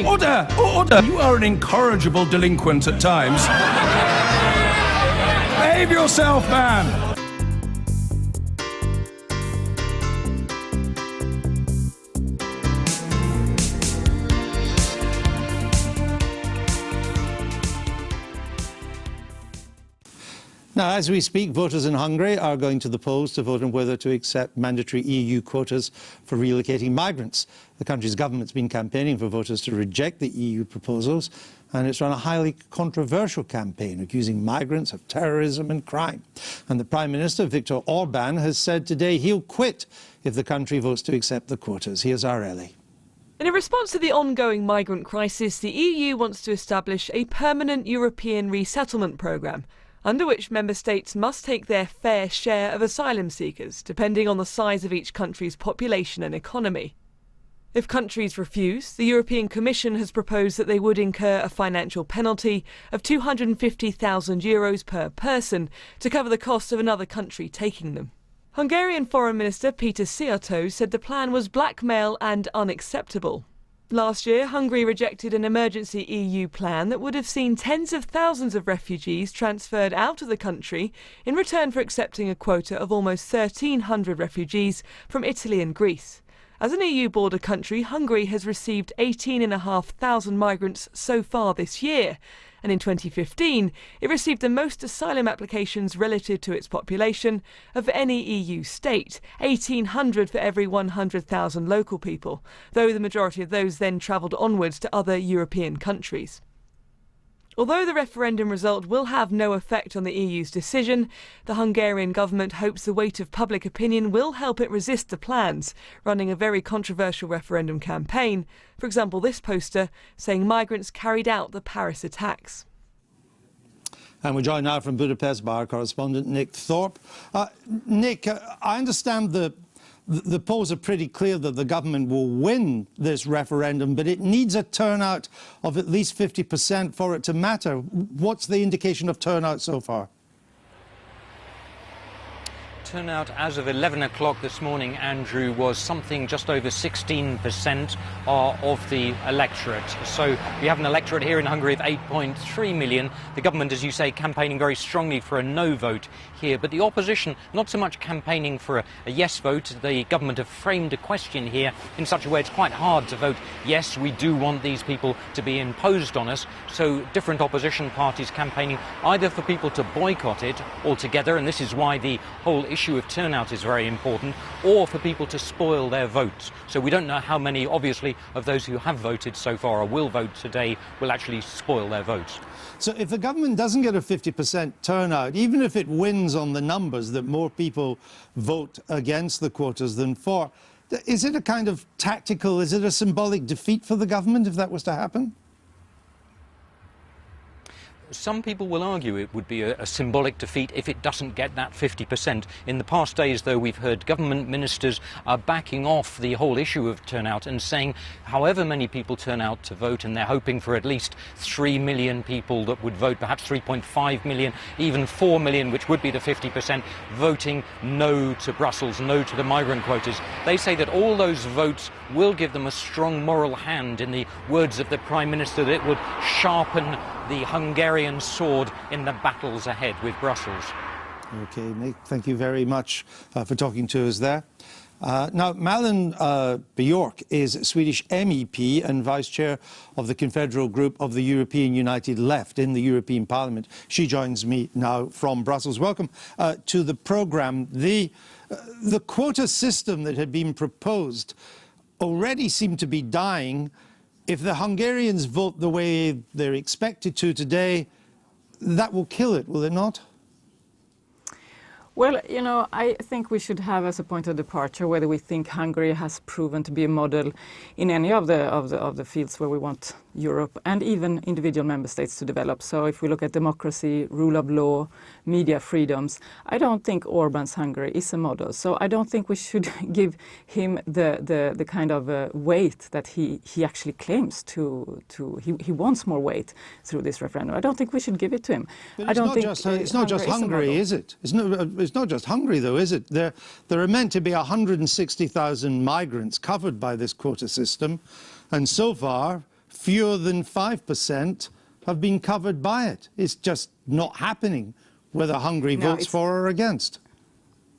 Order! Order! You are an incorrigible delinquent at times. Behave yourself, man! Now, as we speak, voters in Hungary are going to the polls to vote on whether to accept mandatory EU quotas for relocating migrants. The country's government's been campaigning for voters to reject the EU proposals, and it's run a highly controversial campaign accusing migrants of terrorism and crime. And the Prime Minister, Viktor Orbán, has said today he'll quit if the country votes to accept the quotas. Here's our Ellie. In a response to the ongoing migrant crisis, the EU wants to establish a permanent European resettlement programme, under which member states must take their fair share of asylum seekers, depending on the size of each country's population and economy. If countries refuse, the European Commission has proposed that they would incur a financial penalty of €250,000 per person to cover the cost of another country taking them. Hungarian Foreign Minister Peter Szijjártó said the plan was blackmail and unacceptable. Last year, Hungary rejected an emergency EU plan that would have seen tens of thousands of refugees transferred out of the country in return for accepting a quota of almost 1,300 refugees from Italy and Greece. As an EU border country, Hungary has received 18,500 migrants so far this year, and in 2015 it received the most asylum applications relative to its population of any EU state, 1,800 for every 100,000 local people, though the majority of those then travelled onwards to other European countries. Although the referendum result will have no effect on the EU's decision, the Hungarian government hopes the weight of public opinion will help it resist the plans, running a very controversial referendum campaign. For example, this poster saying migrants carried out the Paris attacks. And we're joined now from Budapest by our correspondent Nick Thorpe. Nick, I understand the polls are pretty clear that the government will win this referendum, but it needs a turnout of at least 50% for it to matter. What's the indication of turnout so far? Turnout as of 11 o'clock this morning, Andrew, was something just over 16% of the electorate. So we have an electorate here in Hungary of 8.3 million. The government, as you say, campaigning very strongly for a no vote here, but the opposition not so much campaigning for a yes vote. The government have framed a question here in such a way it's quite hard to vote yes, we do want these people to be imposed on us. So different opposition parties campaigning either for people to boycott it altogether, and this is why the whole issue of turnout is very important, or for people to spoil their votes. So we don't know how many, obviously, of those who have voted so far or will vote today will actually spoil their votes. So if the government doesn't get a 50% turnout, even if it wins on the numbers that more people vote against the quotas than for, is it a kind of tactical, is it a symbolic defeat for the government if that was to happen? Some people will argue it would be a symbolic defeat if it doesn't get that 50%. In the past days, though, we've heard government ministers are backing off the whole issue of turnout and saying however many people turn out to vote, and they're hoping for at least 3 million people that would vote, perhaps 3.5 million, even 4 million, which would be the 50%, voting no to Brussels, no to the migrant quotas. They say that all those votes will give them a strong moral hand, in the words of the Prime Minister, that it would sharpen the Hungarian sword in the battles ahead with Brussels. Okay, Nick, thank you very much for talking to us there. Now, Malin Björk is Swedish MEP and Vice Chair of the Confederal Group of the European United Left in the European Parliament. She joins me now from Brussels. Welcome to the programme. The quota system that had been proposed already seemed to be dying. If the Hungarians vote the way they're expected to today, that will kill it, will it not? Well, you know, I think we should have as a point of departure whether we think Hungary has proven to be a model in any of the fields where we want Europe and even individual member states to develop. So if we look at democracy, rule of law, media freedoms, I don't think Orban's Hungary is a model. So I don't think we should give him the kind of weight that he actually claims to. He wants more weight through this referendum. I don't think we should give it to him. But it's not just Hungary, is it? It's not just Hungary, though, is it? There are meant to be 160,000 migrants covered by this quota system, and so far fewer than 5% have been covered by it. It's just not happening, whether Hungary votes for or against.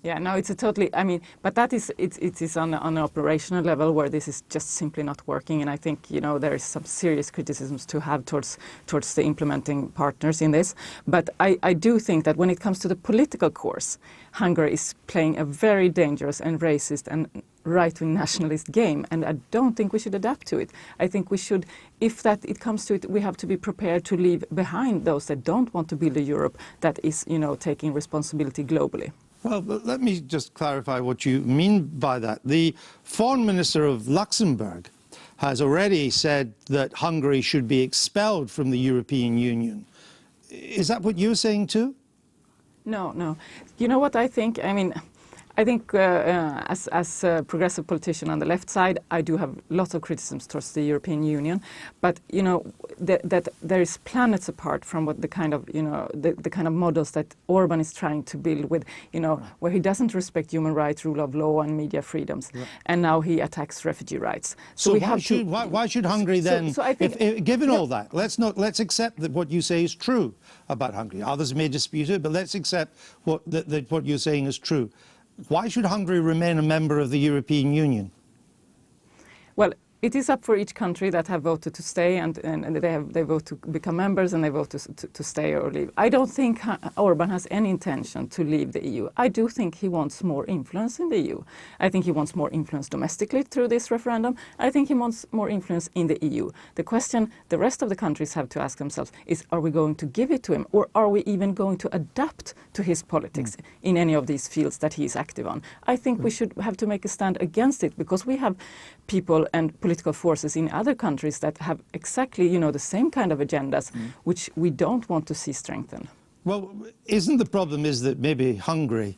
Yeah, no, it's a totally, I mean, but that is, it is on an operational level where this is just simply not working. And I think, you know, there is some serious criticisms to have towards the implementing partners in this. But I do think that when it comes to the political course, Hungary is playing a very dangerous and racist and right-wing nationalist game, and I don't think we should adapt to it. I think we should, if that it comes to it, we have to be prepared to leave behind those that don't want to build a Europe that is, you know, taking responsibility globally. Well, let me just clarify what you mean by that. The foreign minister of Luxembourg has already said that Hungary should be expelled from the European Union. Is that what you're saying too? No, no. You know what I think? I mean, I think as a progressive politician on the left side, I do have lots of criticisms towards the European Union. But, you know, that there is planets apart from what the kind of, you know, the kind of models that Orban is trying to build with, you know, where he doesn't respect human rights, rule of law and media freedoms. Right. And now he attacks refugee rights. So why should Hungary then, I think, given all that, let's accept that what you say is true about Hungary. Others may dispute it, but let's accept what you're saying is true. Why should Hungary remain a member of the European Union? Well, it is up for each country that have voted to stay, and they vote to become members, and they vote to stay or leave. I don't think Orban has any intention to leave the EU. I do think he wants more influence in the EU. I think he wants more influence domestically through this referendum. I think he wants more influence in the EU. The question the rest of the countries have to ask themselves is, are we going to give it to him, or are we even going to adapt to his politics in any of these fields that he is active on? I think we should have to make a stand against it, because we have people and political forces in other countries that have exactly, you know, the same kind of agendas, which we don't want to see strengthened. Well, isn't the problem is that maybe Hungary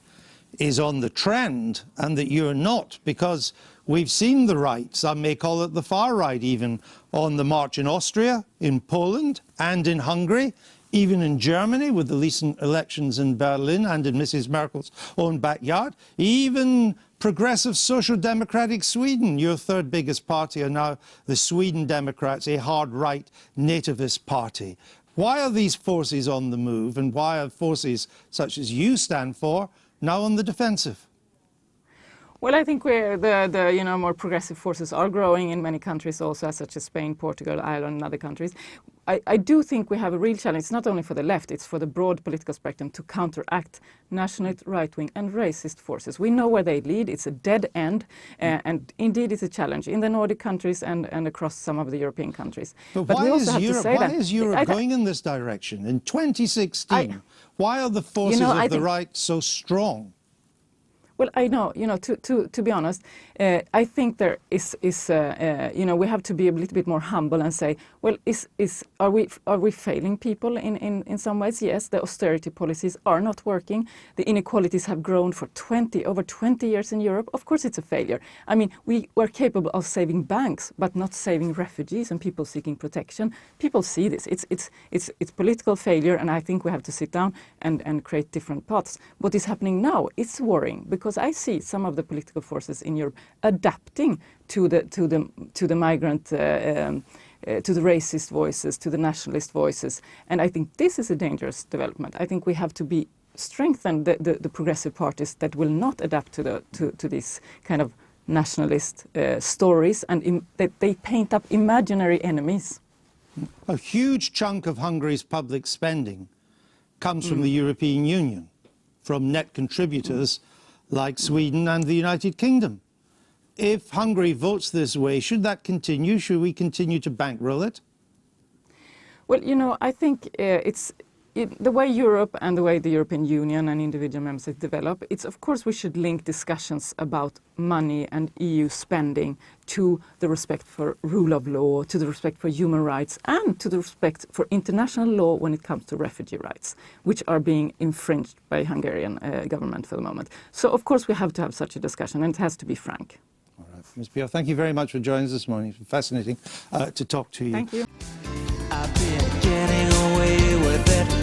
is on the trend and that you're not? Because we've seen the right, some may call it the far right even, on the march in Austria, in Poland and in Hungary, even in Germany with the recent elections in Berlin and in Mrs. Merkel's own backyard, even progressive social democratic Sweden, your third biggest party, are now the Sweden Democrats, a hard right nativist party. Why are these forces on the move, and why are forces such as you stand for now on the defensive? Well, I think the you know, more progressive forces are growing in many countries also, such as Spain, Portugal, Ireland and other countries. I do think we have a real challenge. It's not only for the left, it's for the broad political spectrum to counteract nationalist, right-wing and racist forces. We know where they lead. It's a dead end, and indeed it's a challenge in the Nordic countries and across some of the European countries. But why is Europe going in this direction? In 2016, why are the forces of the right so strong? Well, I know, you know, to be honest, I think there is you know, we have to be a little bit more humble and say, well, are we failing people in some ways? Yes, the austerity policies are not working. The inequalities have grown for over 20 years in Europe. Of course, it's a failure. I mean, we were capable of saving banks, but not saving refugees and people seeking protection. People see this. It's political failure, and I think we have to sit down and create different paths. What is happening now? It's worrying, because I see some of the political forces in Europe adapting to the migrant, to the racist voices, to the nationalist voices, and I think this is a dangerous development. I think we have to strengthen the progressive parties that will not adapt to these kind of nationalist stories, and that they paint up imaginary enemies. A huge chunk of Hungary's public spending comes from the European Union, from net contributors like Sweden and the United Kingdom. If Hungary votes this way, should that continue? Should we continue to bankroll it? Well, you know, I think the way Europe and the way the European Union and individual member states develop, it's of course we should link discussions about money and EU spending to the respect for rule of law, to the respect for human rights, and to the respect for international law when it comes to refugee rights, which are being infringed by Hungarian government for the moment. So of course we have to have such a discussion, and it has to be frank. All right, Ms. Pierre, thank you very much for joining us this morning. It's fascinating to talk to you. Thank you. I've been getting away with it.